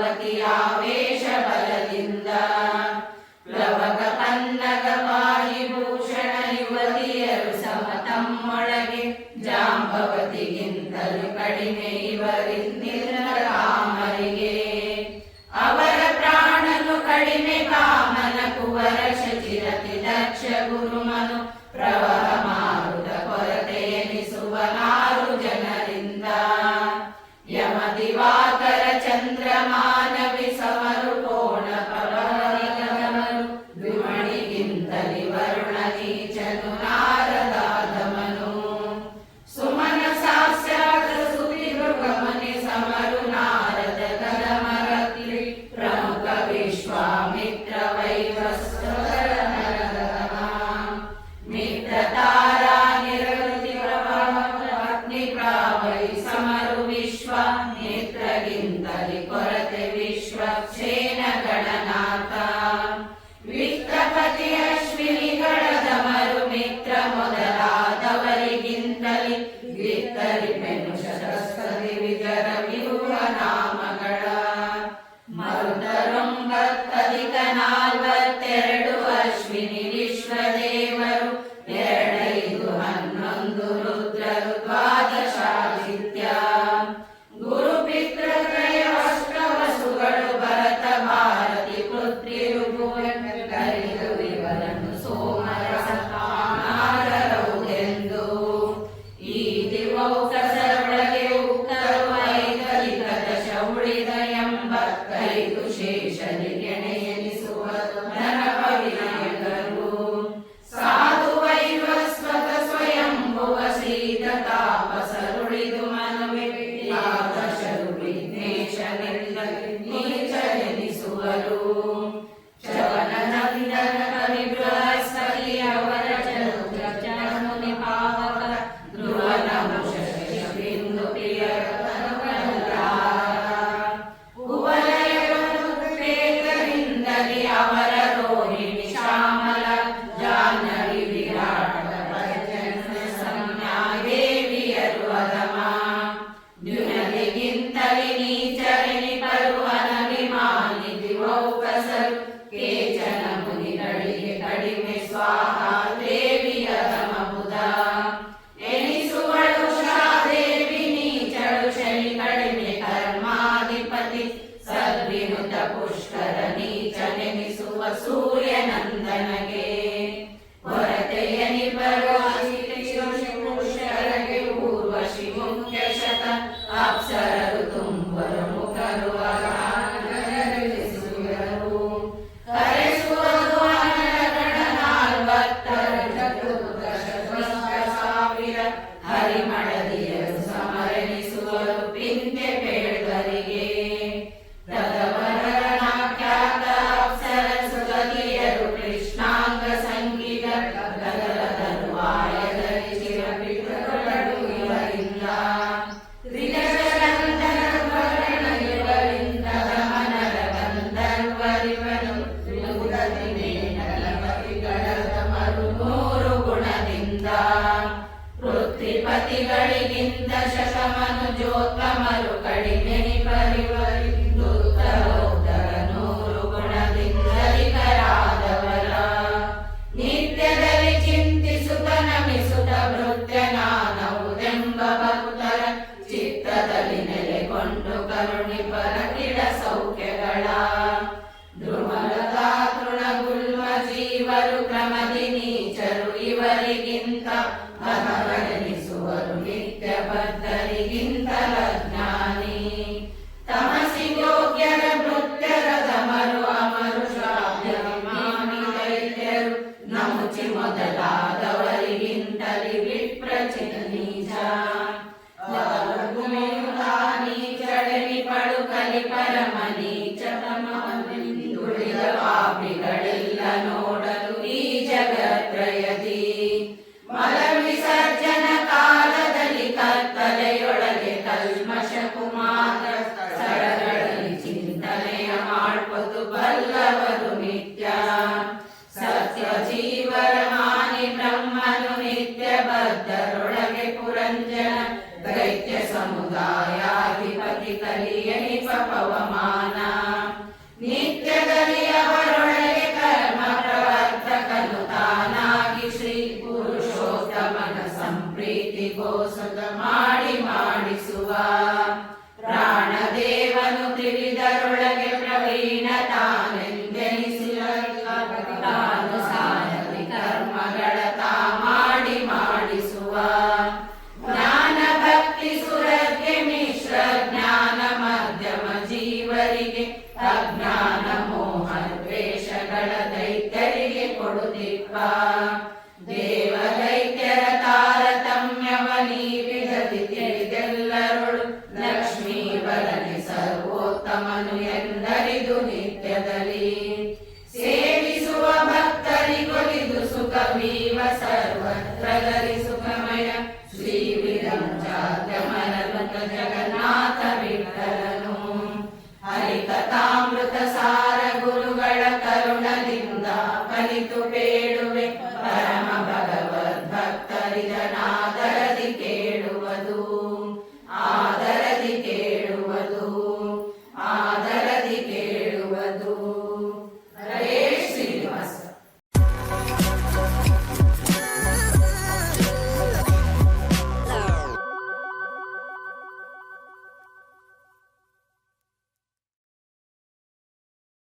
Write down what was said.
ಆವೇಶ ಬಲದಿಂದ ಪ್ಲವಕ ಪನ್ನಗ ಪಾರಿಭೂಷಣ ಯುವತಿಯರು ಸಮ ತಮ್ಮೊಳಗೆ ಜಾಂಬವತಿಗಿಂತಲೂ ಕಡಿಮೆ ಇವರಿಂದಿರ ಕಾಮರಿಗೆ ಅವರ ಪ್ರಾಣನು ಕಡಿಮೆ ಕಾಮನ ಕುವರ ಶಚಿರತಿ ದಕ್ಷ ಗುರುಮನು ಪ್ರವಹ ಮಾರುತ ಕೊರತೆ ಎನಿಸುವ 6 ಜನರಿಂದ ಯಮ ದಿವಾಕರ ಚಂದ್ರಮಾನವಿ ಸಮರು ಕೋಣ ಪವರಿಗಮರು ದ್ವಿಮಣಿಗಿಂತಲಿ ವರುಣ ನೀಚನು ನಾರದಾಧಮನು ಸುಮನ ಸಾಸ್ಯಾದ ಸುತಿ ಮೃಗಮನಿ ಸಮರು ನಾರದ ಕದಮರತಿ ಪ್ರಮುಖ ವಿಶ್ವಾಮಿತ್ರ ವೈವಸ್ವರ ಮಿತ್ರ ತಾರಾ ನಿರವೃತಿ ಅಗ್ನಿ ಪ್ರಾವೈ ಸಮರು ವಿಶ್ವಾಮಿತ್ರಗಿಂತಲಿ ಕೊರತೆ ವಿಶ್ವಕ್ಷೇನ ಗಣನಾಥ ವಿತ್ತಪತಿ ಅಶ್ವಿನಿಗಳ ದಮರು ಮಿತ್ರ ಮೊದಲಾದವರಿಗಿಂತಲಿ ವಿತ್ತರಿಪೆನು ಶತಸ್ಪತಿ ವಿಜರ ವಿರುಹ ನಾಮಗಳ ಮರುತರೊಂಬತ್ತಧಿಕ 42 ಅಶ್ವಿನಿ ವಿಶ್ವದೇವರು 2 5 11 ರುದ್ರರು 12 ಆದಿತ್ಯ ಗುರು ಪಿತೃತ್ರಯ ಅಷ್ಟವಸುಗಳು ಭರತ ಭಾರತಿ ಪುತ್ರಿ ಋಭುವರಿದು ಇವರನ್ನು ಸೋಮರಸ ನಾರರವುದೆಂದು ಈ ದಿವೌಕಸರೊಳಗೆ ಉಕ್ತರು 5 ದಶ ಉಳಿದ 85 ಶೇಷರಿಗೆಣೆ ಎನಿಸುವುದು ನರಪವಿನಾಯಕರು ಸಾಧು ವೈವಸ್ವತ ಸ್ವಯಂಭುವ ಶ್ರೀತ ತಾಪಸರುಳಿದು ಮನುವಿಲಾದಶರು ವಿಘ್ನೇಶನಿಂದ ನೀಚರೆನಿಸುವರು ಶವನನ ವಿಧನ ಕವಿ ಬೃಹಸ್ಪತಿ ಅವರ ಮುನಿ ಪಾವಕ ಧ್ರುವನ ಮುಷಶ ಬಿಂದು ಪ್ರಿಯರ ಕುವಲಯರಿಂದಲಿ ಅವರ ರೋಹಿಣಿ ಶ್ಯಾಮಲ ಜಾಹ್ನವಿ ವಿರಾಟ ಸಂಜ್ಞಾದೇವಿಯರು ಅಧಮ ದ್ಯುನದಿಗಿಂತಲಿ ನೀಚರೆನಿಪರು ಅನಭಿಮಾನಿ ದಿವೌಕಸರು ಕೇಚನ ಮುನಿಗಳಿಗೆ ಕಡಿಮೆ ಸ್ವಾಹಾ ದೇವಿಯ ಅಧಮ ಬುಧ ಎನಿಸುವಳು ಶಾದೇವಿ ನೀಚಳು ಶನಿ ಕಡಿಮೆ ಕರ್ಮಾಧಿಪತಿ ಸದ್ವಿನುತ ಪುಷ್ಕರ ನೀಚನೆನಿಸುವ ಸೂರ್ಯನಂದನಗೆ ಹೊರತೆಯನಿಬರು ಪುಷ್ಕರಗೆ ಊರ್ವಶಿ ಮುಖ್ಯ ಶತ ಅಪ್ಸರರು ತುಂಬರು ಮುಖರು ಅಗಾನರಿಸುವರು ಕರೆಸುವುದು ಅನರಗಣ 40 1000 ಹರಿಮಳದಿಯರು ಸಮರೆನಿಸುವರು ಪಿಂತೆ ಬೇಡರಿಗೆ ತದವರನಾಖ್ಯಾತ ಅಪ್ಸರ ಸುಗತಿಯರು ಕೃಷ್ಣಾಂಗ ಸಂಗೀತ ಸುತ ಮಾಡಿ ಮಾಡಿಸುವ ಪ್ರಾಣದೇವನು ತ್ರಿವಿಧರೊಳಗೆ ಪ್ರವೀಣ ತಾನೆಂದೆನಿಸಿದ ತಾನು ಸಾಧನೆ ಕರ್ಮಗಳ ತಾ ಮಾಡಿ ಮಾಡಿಸುವ ಜ್ಞಾನ ಭಕ್ತಿ ಸುರಕ್ಕೆ ಮಿಶ್ರ ಜ್ಞಾನ ಮಧ್ಯಮ ಜೀವರಿಗೆ ಅಜ್ಞಾನ ಮೋಹ ದ್ವೇಷಗಳ ದೈತ್ಯರಿಗೆ ಕೊಡುತ್ತಿಪ್ಪ ದೇವ ದೈತ್ಯರ ತಾರತಮ್ಯವನೀ ವಿಧತಿ ತಿಳಿದೆಲ್ಲರೊಳು ಲಕ್ಷ್ಮೀ ಬಲನೆ ಸರ್ವೋತ್ತಮನು ಎಂದರಿದು ನಿತ್ಯದಲ್ಲಿ ಸೇವಿಸುವ ಭಕ್ತರಿಗೊಲಿದು ಸುಖವೀವ ಸರ್ವತ್ರ ಗರಿ ಸುಖಮಯ ಶ್ರೀ ವಿರಂಜಾದ್ಯಮರನುತ ಜಗನ್ನಾಥ ವಿಠಲನು ಹರಿಕಥಾಮೃತ ಸಾ